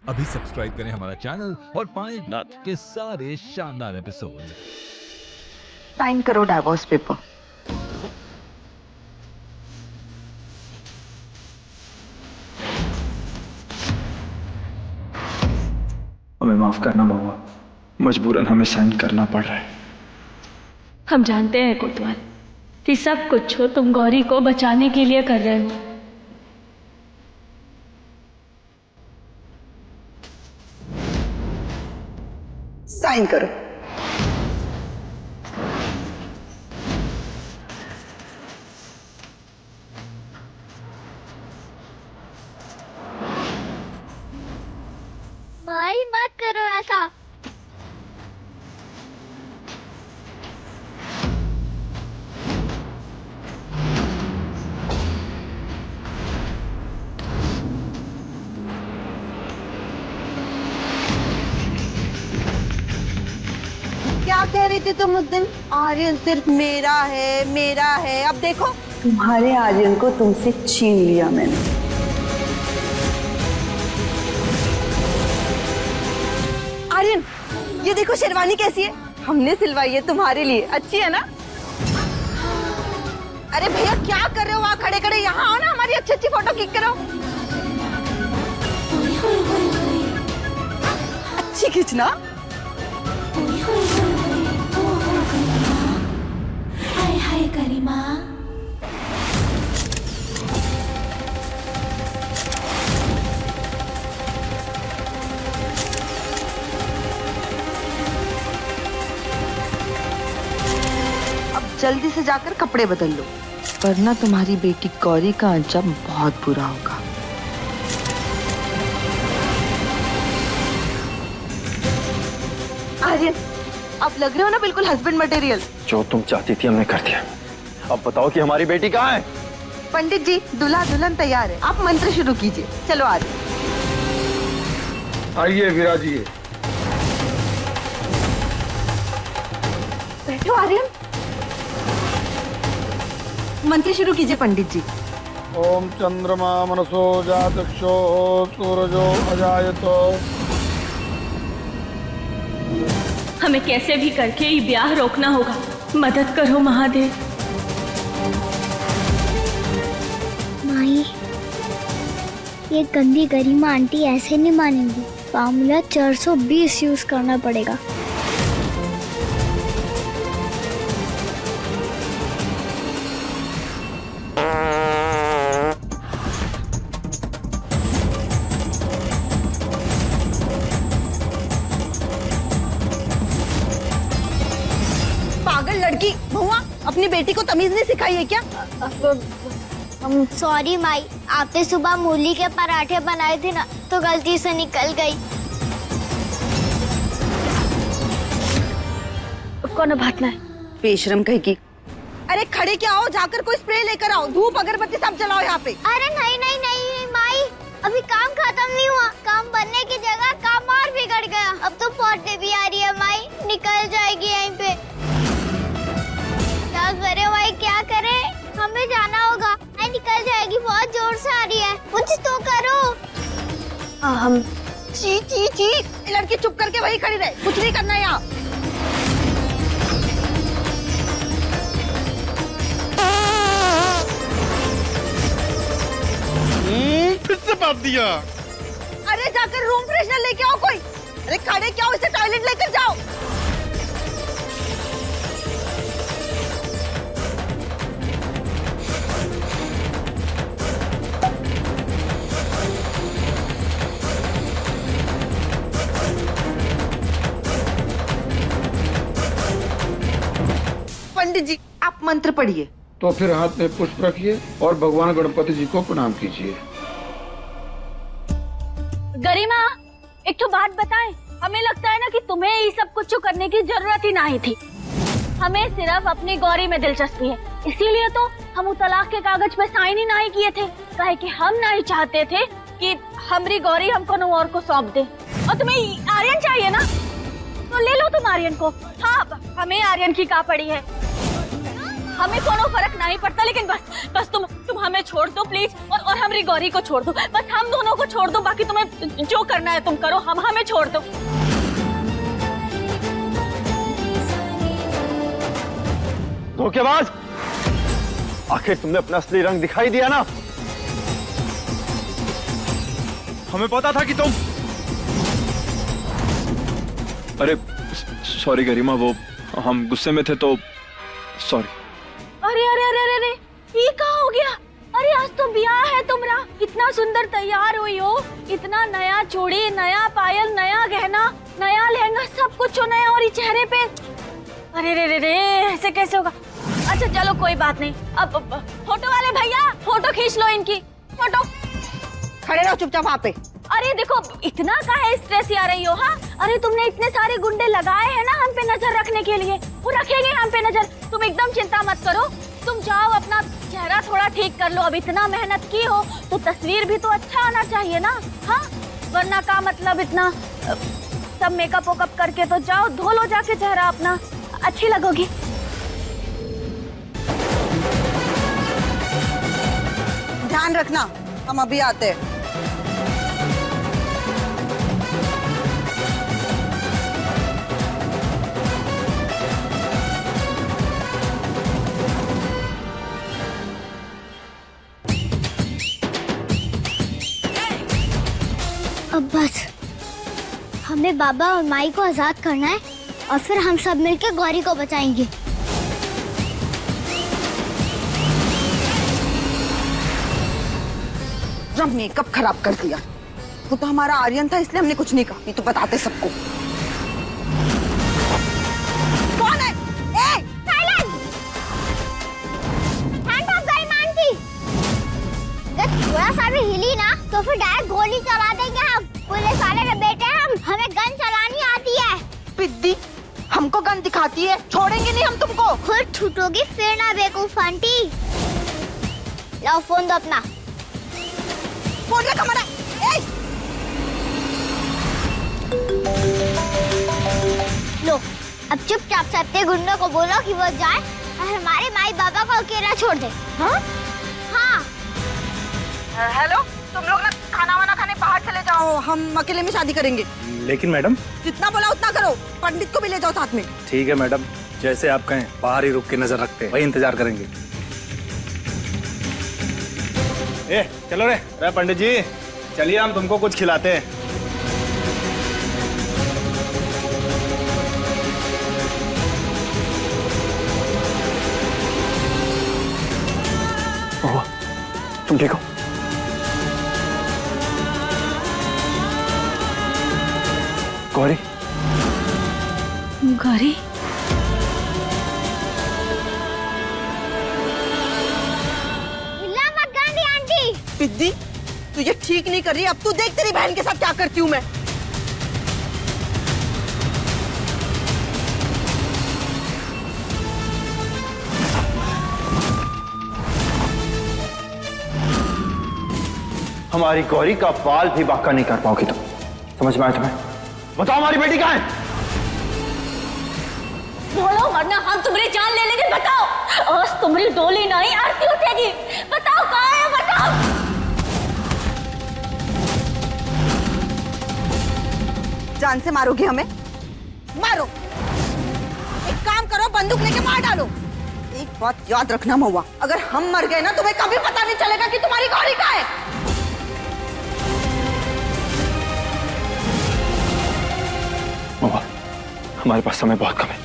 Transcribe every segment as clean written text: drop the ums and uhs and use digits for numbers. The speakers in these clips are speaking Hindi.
अभी सब्सक्राइब करें हमारा चैनल और पाएं नाथ के सारे शानदार एपिसोड। साइन करो डाइवोर्स पेपर। हमें माफ करना महुआ, मजबूरन हमें साइन करना पड़ रहा है। हम जानते हैं कोतवाल कि सब कुछ तुम गौरी को बचाने के लिए कर रहे हो। साइन करो। माई मत करो ऐसा। क्या कह रही थी तुम उस दिन? आर्यन सिर्फ मेरा है। अब देखो, तुम्हारे आर्यन को तुमसे छीन लिया मैंने। आर्यन, ये देखो शेरवानी कैसी है, हमने सिलवाई है तुम्हारे लिए। अच्छी है ना? अरे भैया क्या कर रहे हो वहाँ खड़े खड़े? यहाँ आओ ना, हमारी अच्छी अच्छी फोटो क्लिक करो। अच्छी खींचना। हाय गरिमा। अब जल्दी से जाकर कपड़े बदल लो, वरना तुम्हारी बेटी गौरी का अंजाम बहुत बुरा होगा। आर्यन, आप लग रहे हो ना बिल्कुल हस्बैंड मटेरियल। जो तुम चाहती थी हमने कर दिया। अब बताओ कि हमारी बेटी कहाँ है? पंडित जी, दूल्हा दुल्हन तैयार है, आप मंत्र शुरू कीजिए। चलो आर्यन। आइए विराजिए। बैठो आर्यन। मंत्र शुरू कीजिए पंडित जी। ओम चंद्रमा मनसो जातक्षो सूरजो अजायतो। हमें कैसे भी करके ये ब्याह रोकना होगा। मदद करो महादेव। माई, ये गंदी गरिमा आंटी ऐसे नहीं मानेंगी। फार्मूला 420 यूज करना पड़ेगा। पागल लड़की, भुआ अपनी बेटी को तमीज नहीं सिखाई है क्या? सॉरी माई, आपने सुबह मूली के पराठे बनाए थे ना, तो गलती से निकल गई। कौन बात है? बेशरम कहेगी। अरे खड़े क्या हो, जाकर कोई स्प्रे लेकर आओ, धूप अगरबत्ती सब जलाओ यहाँ पे। अरे नहीं नहीं नहीं माई, अभी काम खत्म नहीं हुआ। काम बनने की जगह काम और बिगड़ गया। अब तो पौधे भी आ रही है माई, निकल जाएगी यहीं पे। क्या करे माई, क्या करे? हमें जाना होगा। नहीं निकल जाएगी, बहुत जोर से आ रही है। कुछ तो करो। हम ची ची ची, लड़की चुप करके वही खड़ी रहे, कुछ नहीं करना यहाँ। फिर से बात दिया। अरे जाकर रूम फ्रेशनर लेके आओ कोई। अरे खड़े क्या हो, इसे टॉयलेट लेकर जाओ। पंडित जी, आप मंत्र पढ़िए। तो फिर हाथ में पुष्प रखिए और भगवान गणपति जी को प्रणाम कीजिए। गरिमा, एक तो बात बताएं, हमें लगता है ना कि तुम्हें ये सब कुछ करने की जरूरत ही नहीं थी। हमें सिर्फ अपनी गौरी में दिलचस्पी है, इसीलिए तो हम तलाक के कागज पे साइन ही नहीं किए थे। काहे कि हम नहीं चाहते थे कि हमारी गौरी हमको न और को सौंप दे। और तुम्हें आर्यन चाहिए ना, तो ले लो तुम आर्यन को। हाँ, हमें आर्यन की का पड़ी है, हमें कोनो फर्क नहीं पड़ता, लेकिन बस बस तुम हमें छोड़ दो प्लीज, और हमारी गौरी को छोड़ दो, बस हम दोनों को छोड़ दो, बाकी तुम्हें जो करना है तुम करो, हमें छोड़ दो। धोखेबाज, आखिर तुमने अपना असली रंग दिखाई दिया ना। हमें पता था कि तुम। अरे सॉरी गरिमा, वो हम गुस्से में थे तो सॉरी। अरे अरे अरे अरे अरे, ये क्या हो गया? अरे आज तो ब्याह है तुम्हारा, इतना सुंदर तैयार हुई हो, इतना नया चूड़ी, नया पायल, नया गहना, नया लहंगा, सब कुछ नया, और ये चेहरे पे अरे रे रे रे, ऐसे कैसे होगा? अच्छा चलो कोई बात नहीं, अब फोटो वाले भैया फोटो खींच लो इनकी, फोटो। खड़े रहो चुपचाप वहाँ पे। अरे देखो इतना काहे स्ट्रेस आ रही हो? हाँ अरे तुमने इतने सारे गुंडे लगाए हैं ना हम पे नजर रखने के लिए, वो रखेंगे हम पे नजर, तुम एकदम चिंता मत करो। तुम जाओ अपना चेहरा थोड़ा ठीक कर लो, अब इतना मेहनत की हो तो तस्वीर भी तो अच्छा आना चाहिए ना। हाँ वरना का मतलब इतना सब मेकअप वेकअप करके, तो जाओ धो लो जाके चेहरा अपना, अच्छी लगोगी। ध्यान रखना, हम अभी आते हैं। अब बस हमें बाबा और माई को आजाद करना है, और फिर हम सब मिलकर गौरी को बचाएंगे। जब मेकअप खराब कर दिया, वो तो हमारा आर्यन था इसलिए हमने कुछ नहीं कहा, नहीं तो बताते सबको। कौन है? ए! Silent! Hand off Garima aunty! अगर थोड़ा सा भी हिली ना तो फिर डायरेक्ट गोली चला देंगे हम। पुलिस वाले के बेटे हम, हमें गन चलानी आती है। पिद्दी हमको गन दिखाती है, छोड़ेंगे नहीं हम तुमको। खुद छूटोगी फिर ना बेवकूफ आंटी। लो फोन दो अपना। फोन रखा मना। लो अब चुपचाप से अपने गुंडों को बोलो कि वो जाए और हमारे माई बाबा को अकेला छोड़ दे। हाँ हाँ। हेलो, तुम लोग ना खाना वाना खाने बाहर चले जाओ, हम अकेले में शादी करेंगे। लेकिन मैडम। जितना बोला उतना करो, पंडित को भी ले जाओ साथ में। ठीक है मैडम, जैसे आप कहें, बाहर ही रुक के नजर रखते हैं, वही इंतजार करेंगे। ए चलो रे। अरे पंडित जी चलिए, हम तुमको कुछ खिलाते हैं। ओह, तुम ठीक हो? गौरी? गौरी? हिला मत गांधी आंटी। पिद्दी तू ये ठीक नहीं कर रही, अब तू देख तेरी बहन के साथ क्या करती हूँ मैं। हमारी गौरी का बाल भी बाका नहीं कर पाओगी तुम, समझ में आया तुम्हें? बताओ हमारी बेटी कहाँ है? बोलो वरना हम तुम्हारी जान ले लेंगे। बताओ, आज तुम्हारी डोली नहीं आरती उठेगी। बताओ कहाँ है, बताओ। जान से मारोगी हमें? मारो। एक काम करो, बंदूक लेके मार डालो। एक बात याद रखना महुआ, अगर हम मर गए ना तुम्हें कभी पता नहीं चलेगा कि तुम्हारी गौरी कहाँ है। महुआ, हमारे पास समय बहुत कम है,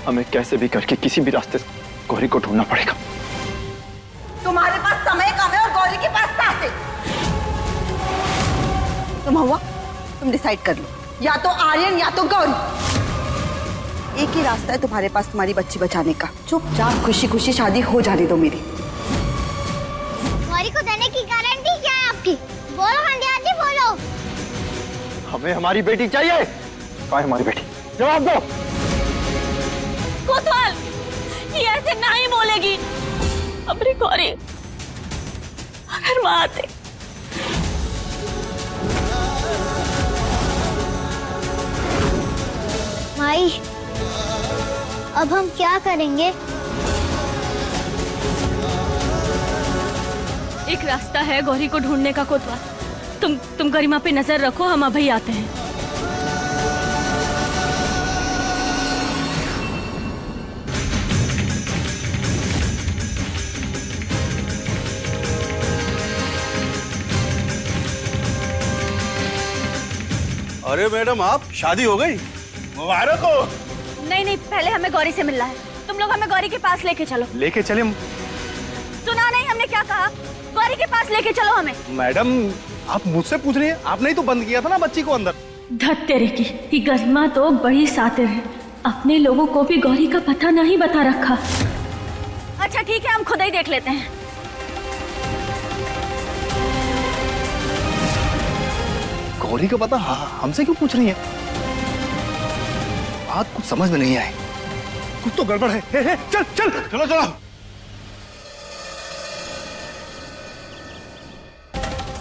हमें कैसे भी करके किसी भी रास्ते से गौरी को ढूंढना पड़ेगा। तुम्हारे पास समय कम है और गौरी के पास पैसे। तो महुआ तुम डिसाइड कर लो, या तो आर्यन या तो गौरी। एक ही रास्ता है तुम्हारे पास तुम्हारी बच्ची बचाने का। चुपचाप खुशी खुशी शादी हो जाने दो मेरी। गौरी को देने की गारंटी क्या है आपकी? बोलो गांधी आंटी, बोलो। हमें हमारी बेटी चाहिए। कहाँ है हमारी बेटी? जवाब दो। कोतवाल, ये ऐसे नहीं बोलेगी। अपनी गौरी अगर माँ आते। माई अब हम क्या करेंगे? एक रास्ता है गौरी को ढूंढने का कोतवाल। तुम गरिमा पे नजर रखो, हम अभी आते हैं। अरे मैडम, आप शादी हो गई, मुबारक हो। नहीं, पहले हमें गौरी से मिलना है। तुम लोग हमें गौरी के पास लेके चलो। लेके चले? सुना नहीं हमने क्या कहा? गौरी के पास लेके चलो हमें। मैडम, आप मुझसे पूछ रही हैं? आपने ही तो बंद किया था ना बच्ची को अंदर। धत तेरे की, ये गरिमा तो बड़ी सातिर है, अपने लोगों को भी गौरी का पता नहीं बता रखा। अच्छा ठीक है, हम खुद ही देख लेते हैं। गौरी का पता हमसे क्यों पूछ रही हैं? बात कुछ समझ में नहीं आई, कुछ तो गड़बड़ है। हे, चल चल चलो चलो।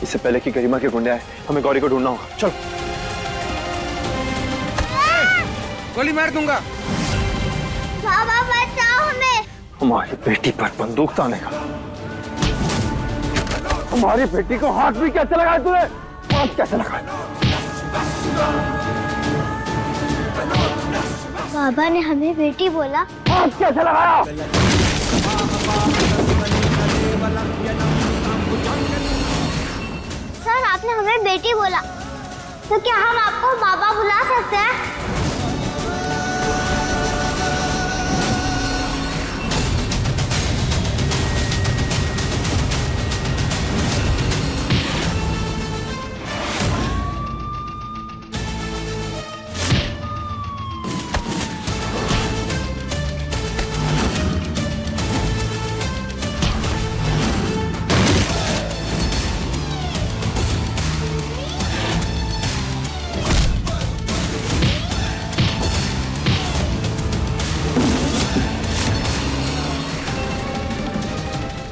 इससे पहले कि गरिमा के गुंडे आए, हमें गौरी को ढूंढना होगा। चलो। गोली मार दूंगा। बाबा बचाओ हमें। हमारी बेटी पर बंदूक ताने का। हमारी बेटी को हाथ भी कैसे लगाया तूने? हाथ कैसे लगाया? बाबा ने हमें बेटी बोला। हाथ कैसे लगाया? सर, आपने हमें बेटी बोला, तो क्या हम आपको बाबा बुला सकते हैं?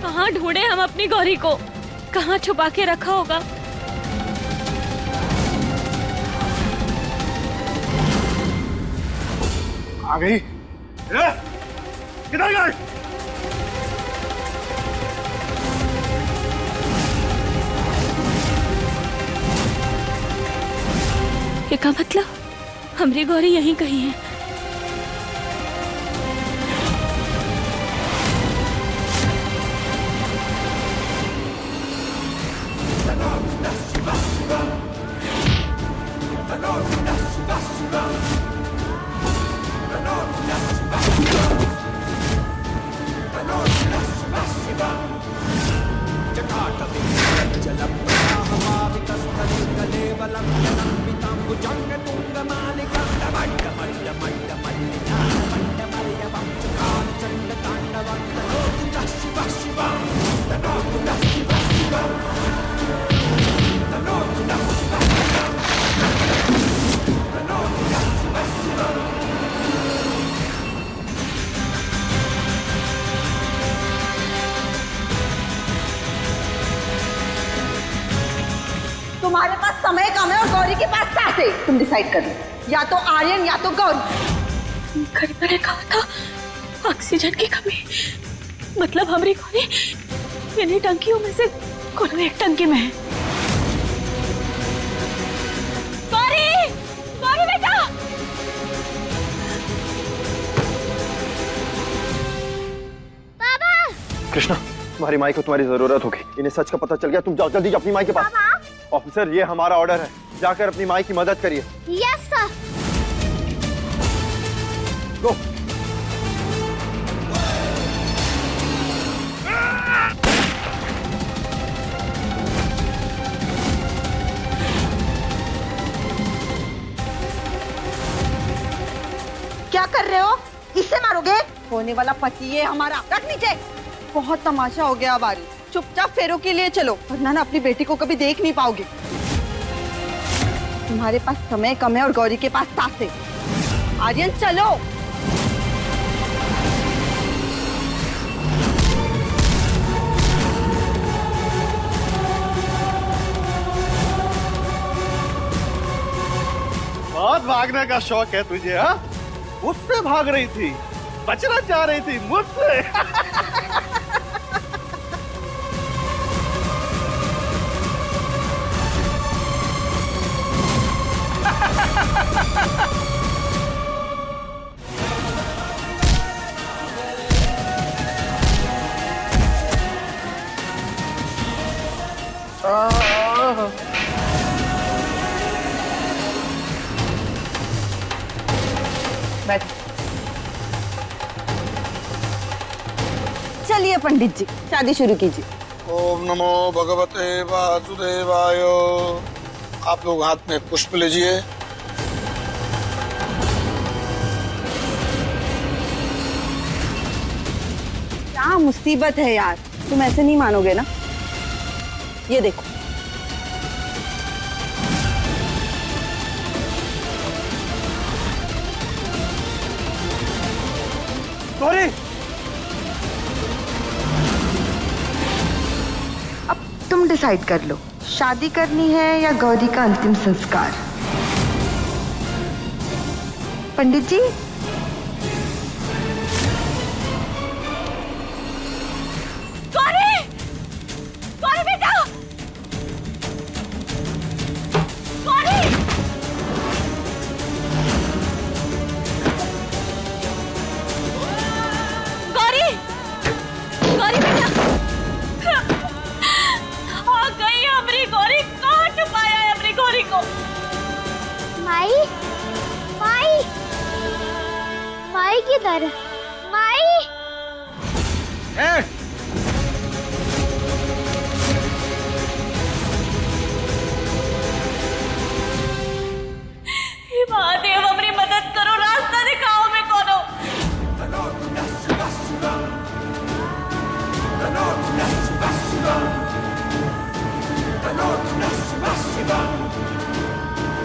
कहाँ ढूंढे हम अपनी गौरी को? कहाँ छुपा के रखा होगा? आ गई। किधर गई? क्या मतलब? हमारी गौरी यहीं कहीं है। तुम्हारे पास समय कम है और गौरी के पास पैसे। तुम डिसाइड कर लो, या तो आर्यन या तो गौरी। गरिमा ने कहा था ऑक्सीजन की कमी, मतलब हमारी गौरी इन्हीं टंकियों में से कोई एक टंकी में है। गौरी, गौरी बेटा! बाबा! कृष्णा, तुम्हारी माई को तुम्हारी जरूरत होगी। इन्हें सच का पता चल गया। तुम जाओ जल्दी अपनी माई के पास। ऑफिसर, ये हमारा ऑर्डर है, जाकर अपनी माई की मदद करिए। Yes sir. गो। क्या कर रहे हो? इससे मारोगे? होने वाला पति है हमारा। रख नीचे। बहुत तमाशा हो गया बारी। चुपचाप फेरों के लिए चलो, वरना ना अपनी बेटी को कभी देख नहीं पाओगे। तुम्हारे पास समय कम है और गौरी के पास सासे। आर्यन चलो। बहुत भागने का शौक है तुझे, हाँ? मुझसे भाग रही थी, बचना चाह रही थी मुझसे। बैठ। चलिए पंडित जी, शादी शुरू कीजिए। ओम नमो भगवते वासुदेवाय। आप लोग हाथ में पुष्प लीजिए। क्या मुसीबत है यार, तुम ऐसे नहीं मानोगे ना। ये देखो, गौरी, अब तुम डिसाइड कर लो, शादी करनी है या गौरी का अंतिम संस्कार। पंडित जी, गौरी, गौरी बेटा, गौरी, गौरी, गौरी बेटा, आ गई हमारी गौरी। कहाँ छुपाया है हमारी गौरी को? माई, माई, माई किधर है? माई, हे महादेव, हमारी मदद करो, रास्ता दिखाओ हमें कोनो।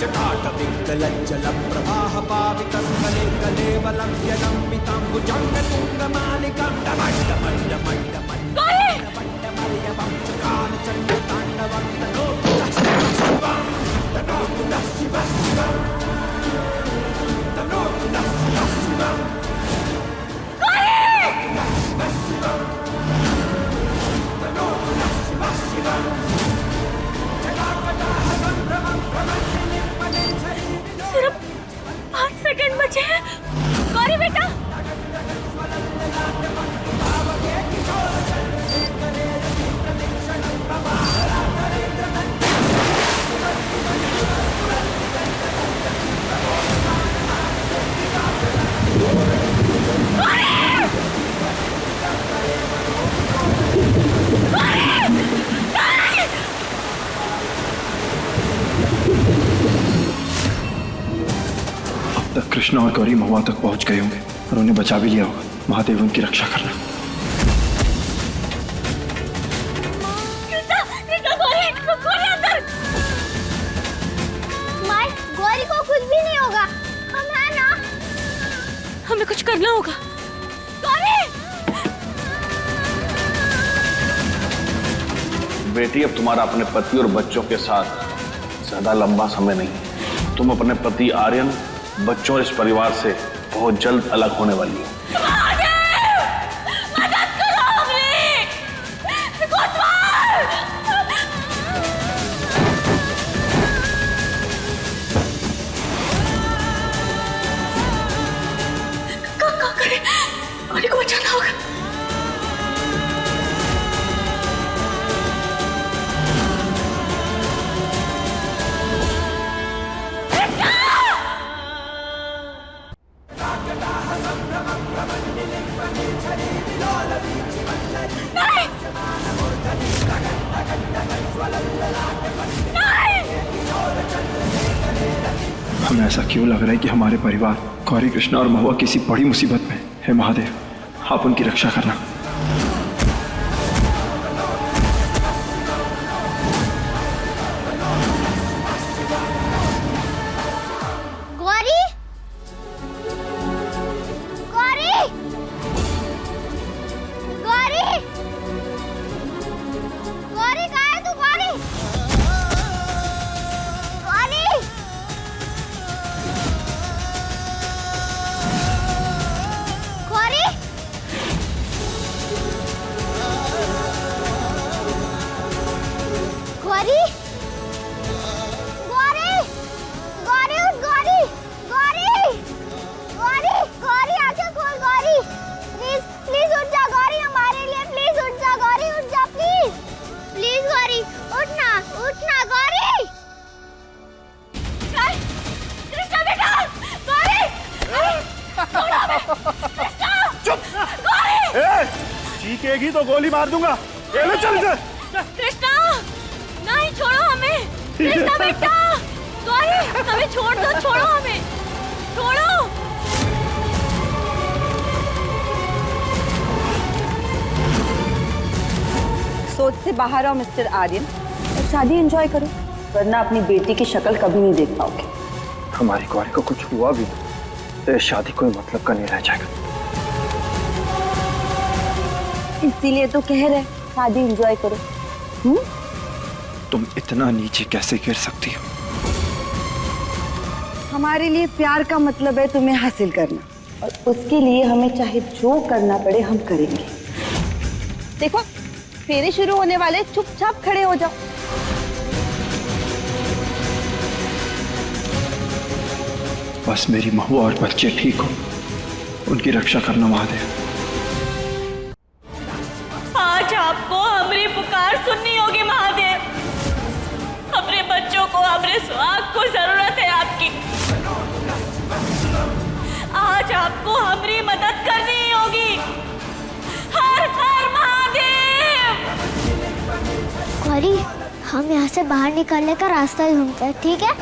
जटाटपिङ्गलज्जलप्रवाह पावितस्थले कलेवलं यलम्बिताम्बुजङ्गतुङ्गमालिकां डमण्डमण्डमण्डमण्डमर्यवं चकारचण्डताण्डवं तनोतुनः शिवं तनोतुनः शिवः शिवं तनोतुनः शिवः शिवं तनोतुनः शिवः शिवं जगाकटाः सम्भ्रमं भ्रमन्निलिं पदे सिर्फ 5 सेकंड बचे हैं। गौरी बेटा, अब तक कृष्णा और गौरी महुआ तक पहुंच गए होंगे और उन्हें बचा भी लिया होगा। महादेव उनकी रक्षा करना। गौरी, गौरी अंदर। माई, गौरी को कुछ भी नहीं होगा, हम हैं ना। हमें कुछ करना होगा। गौरी, बेटी, अब तुम्हारा अपने पति और बच्चों के साथ ज्यादा लंबा समय नहीं है। तुम अपने पति आर्यन, बच्चों और इस परिवार से बहुत जल्द अलग होने वाली हो। मदद करो हमें। कोतवाल! क्या करें? गौरी को बचाना होगा। हमें ऐसा क्यों लग रहा है कि हमारे परिवार गौरी, कृष्णा और महुआ किसी बड़ी मुसीबत में है। महादेव, आप उनकी रक्षा करना। गौरी, गौरी, गौरी, गौरी कहाँ है तू? गौरी, गौरी, गौरी, चीखेगी तो गोली मार दूंगा। ये ले चल इधर। कृष्णा नहीं, छोड़ो हमें। कृष्णा बेटा, गौरी हमें छोड़ दो, छोड़ो हमें, छोड़ो। सोच से बाहर आओ मिस्टर आर्यन और शादी एंजॉय करो, वरना अपनी बेटी की शक्ल कभी नहीं देख पाओगे। हमारी गौरी को कुछ हुआ भी तो ये शादी कोई मतलब का नहीं रह जाएगा। इसीलिए तो कह रहे शादी एंजॉय करो। तुम इतना नीचे कैसे गिर सकती हो? हमारे लिए प्यार का मतलब है तुम्हें हासिल करना, और उसके लिए हमें चाहे जो करना पड़े हम करेंगे। देखो फेरे शुरू होने वाले, चुपचाप खड़े हो जाओ। बस मेरी महू और बच्चे ठीक हो, उनकी रक्षा करना महादेव। आज आपको हमारी पुकार सुननी होगी महादेव। अपने बच्चों को, अपने सुहाग को जरूरत है आपकी। आज आपको हमारी मदद करनी होगी। हर हर महादेव। गौरी, हम यहाँ से बाहर निकलने का रास्ता ढूंढते हैं, ठीक है?